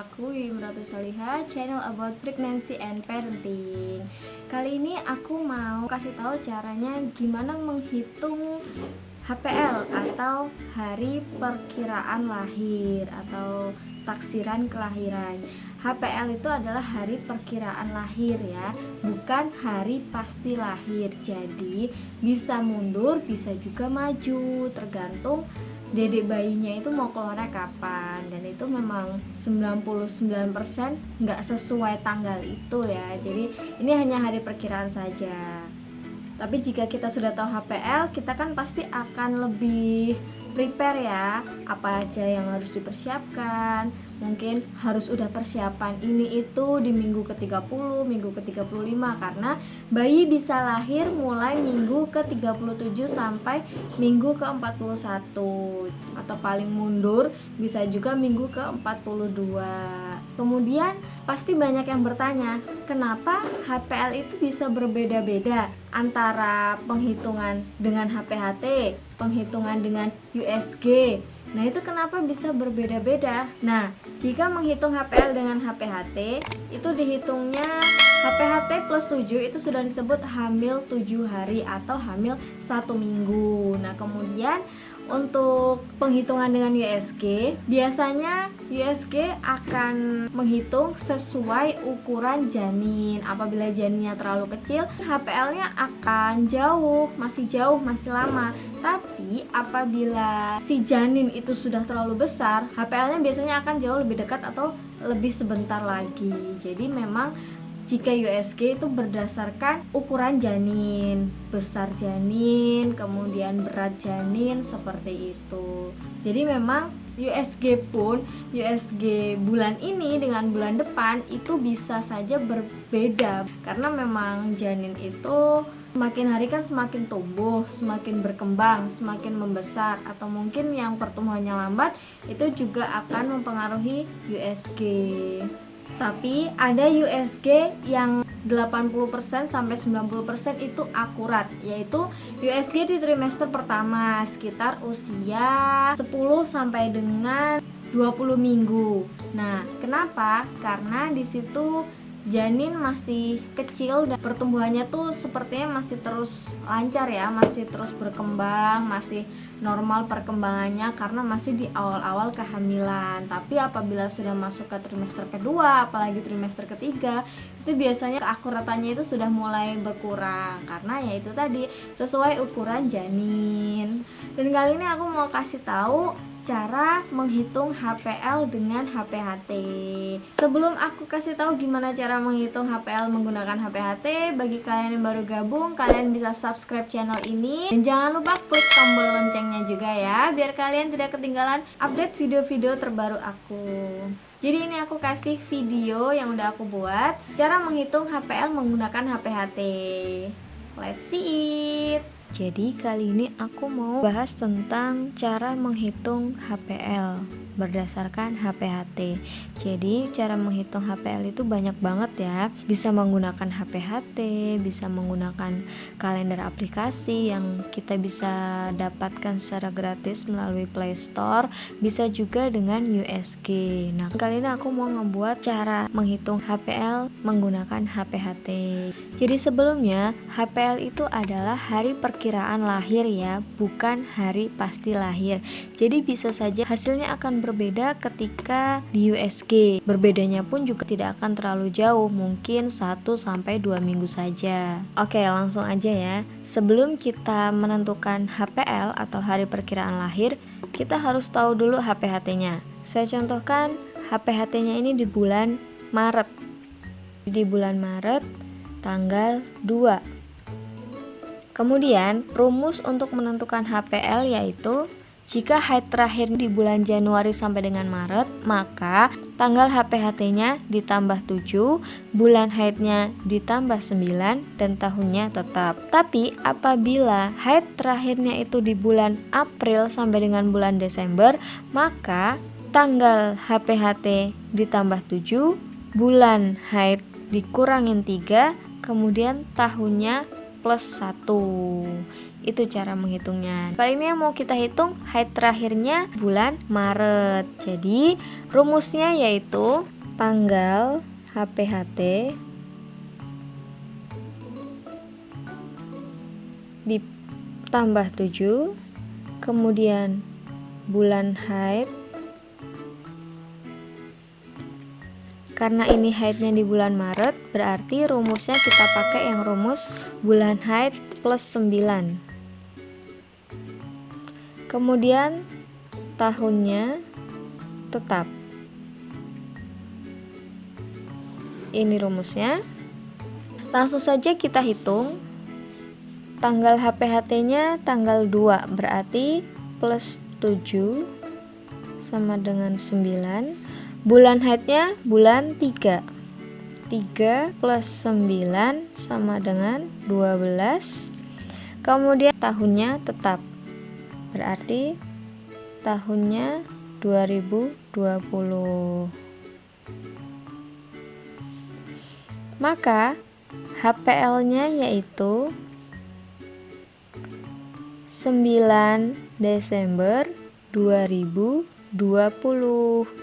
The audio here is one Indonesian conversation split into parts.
aku Wimratu Soliha, channel about pregnancy and parenting. Kali ini aku mau kasih tahu caranya gimana menghitung HPL atau hari perkiraan lahir atau taksiran kelahiran. HPL itu adalah hari perkiraan lahir ya, bukan hari pasti lahir. Jadi bisa mundur, bisa juga maju, tergantung dedek bayinya itu mau keluarnya kapan. Dan itu memang 99% nggak sesuai tanggal itu ya. Jadi ini hanya hari perkiraan saja. Tapi jika kita sudah tahu HPL, kita kan pasti akan lebih prepare ya, apa aja yang harus dipersiapkan. Mungkin harus udah persiapan ini itu di minggu ke-30, minggu ke-35, karena bayi bisa lahir mulai minggu ke-37 sampai minggu ke-41, atau paling mundur bisa juga minggu ke-42. Kemudian pasti banyak yang bertanya, kenapa HPL itu bisa berbeda-beda antara penghitungan dengan HPHT, penghitungan dengan USG. Nah, itu kenapa bisa berbeda-beda? Nah, jika menghitung HPL dengan HPHT, itu dihitungnya HPHT plus 7 itu sudah disebut hamil 7 hari atau hamil 1 minggu. Nah, kemudian untuk penghitungan dengan USG, biasanya USG akan menghitung sesuai ukuran janin. Apabila janinnya terlalu kecil, HPL-nya akan jauh, masih lama. Tapi apabila si janin itu sudah terlalu besar, HPL-nya biasanya akan jauh lebih dekat atau lebih sebentar lagi. Jadi memang jika USG itu berdasarkan ukuran janin, besar janin, kemudian berat janin, seperti itu. Jadi memang USG bulan ini dengan bulan depan itu bisa saja berbeda, karena memang janin itu semakin hari kan semakin tumbuh, semakin berkembang, semakin membesar, atau mungkin yang pertumbuhannya lambat itu juga akan mempengaruhi USG. Tapi ada USG yang 80% sampai 90% itu akurat, yaitu USG di trimester pertama sekitar usia 10 sampai dengan 20 minggu. Nah, kenapa? Karena di situ janin masih kecil dan pertumbuhannya tuh sepertinya masih terus lancar ya, masih terus berkembang, masih normal perkembangannya karena masih di awal-awal kehamilan. Tapi apabila sudah masuk ke trimester kedua, apalagi trimester ketiga, itu biasanya keakuratannya itu sudah mulai berkurang karena ya itu tadi sesuai ukuran janin. Dan kali ini aku mau kasih tahu cara menghitung HPL dengan HPHT. Sebelum aku kasih tahu gimana cara menghitung HPL menggunakan HPHT, bagi kalian yang baru gabung, kalian bisa subscribe channel ini dan jangan lupa klik tombol loncengnya juga ya, biar kalian tidak ketinggalan update video-video terbaru aku. Jadi ini aku kasih video yang udah aku buat, cara menghitung HPL menggunakan HPHT. Let's see it. Jadi kali ini aku mau bahas tentang cara menghitung HPL berdasarkan HPHT. Jadi cara menghitung HPL itu banyak banget ya. Bisa menggunakan HPHT, bisa menggunakan kalender aplikasi yang kita bisa dapatkan secara gratis melalui Play Store, bisa juga dengan USG. Nah, kali ini aku mau ngebuat cara menghitung HPL menggunakan HPHT. Jadi sebelumnya HPL itu adalah hari perkiraan lahir ya, bukan hari pasti lahir. Jadi bisa saja hasilnya akan berbeda ketika di USG. Berbedanya pun juga tidak akan terlalu jauh, mungkin 1-2 minggu saja. Oke, langsung aja ya. Sebelum kita menentukan HPL atau hari perkiraan lahir, kita harus tahu dulu HPHT-nya. Saya contohkan HPHT-nya ini di bulan Maret. Di bulan Maret tanggal 2. Kemudian rumus untuk menentukan HPL yaitu jika haid terakhir di bulan Januari sampai dengan Maret, maka tanggal HPHT-nya ditambah 7, bulan haidnya ditambah 9, dan tahunnya tetap. Tapi apabila haid terakhirnya itu di bulan April sampai dengan bulan Desember, maka tanggal HPHT ditambah 7, bulan haid dikurangin 3, kemudian tahunnya plus 1. Itu cara menghitungnya. Kali ini yang mau kita hitung haid terakhirnya bulan Maret. Jadi rumusnya yaitu tanggal HPHT ditambah 7, kemudian bulan haid. Karena ini haidnya di bulan Maret, berarti rumusnya kita pakai yang rumus bulan haid plus 9. Kemudian tahunnya tetap. Ini rumusnya. Langsung saja kita hitung. Tanggal HPHT-nya tanggal 2, berarti plus 7 sama dengan 9. Bulan haidnya bulan 3. 3 plus 9 sama dengan 12. Kemudian tahunnya tetap. Berarti tahunnya 2020. Maka HPL-nya yaitu 9 Desember 2020.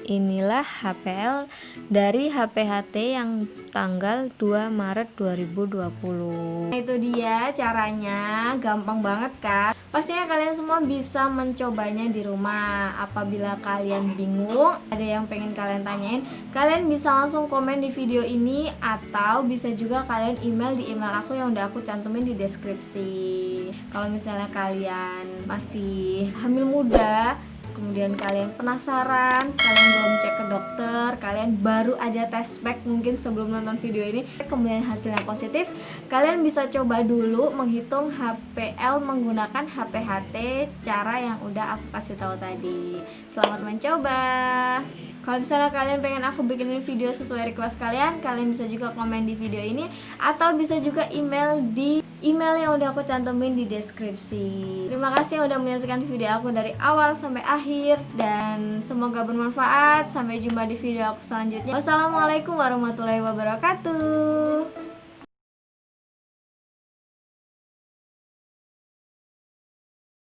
Inilah HPL dari HPHT yang tanggal 2 Maret 2020. Itu dia caranya, gampang banget kan? Pastinya kalian semua bisa mencobanya di rumah. Apabila kalian bingung, ada yang pengen kalian tanyain, kalian bisa langsung komen di video ini, atau bisa juga kalian email di email aku yang udah aku cantumin di deskripsi. Kalau misalnya kalian masih hamil muda, kemudian kalian penasaran, kalian belum cek ke dokter, kalian baru aja tes pack mungkin sebelum nonton video ini, kemudian hasilnya positif, kalian bisa coba dulu menghitung HPL menggunakan HPHT cara yang udah aku kasih tahu tadi. Selamat mencoba. Kalau misalnya kalian pengen aku bikinin video sesuai request kalian, kalian bisa juga komen di video ini, atau bisa juga email di email yang udah aku cantumin di deskripsi. Terima kasih yang udah menyaksikan video aku dari awal sampai akhir, dan semoga bermanfaat. Sampai jumpa di video aku selanjutnya. Wassalamualaikum warahmatullahi wabarakatuh.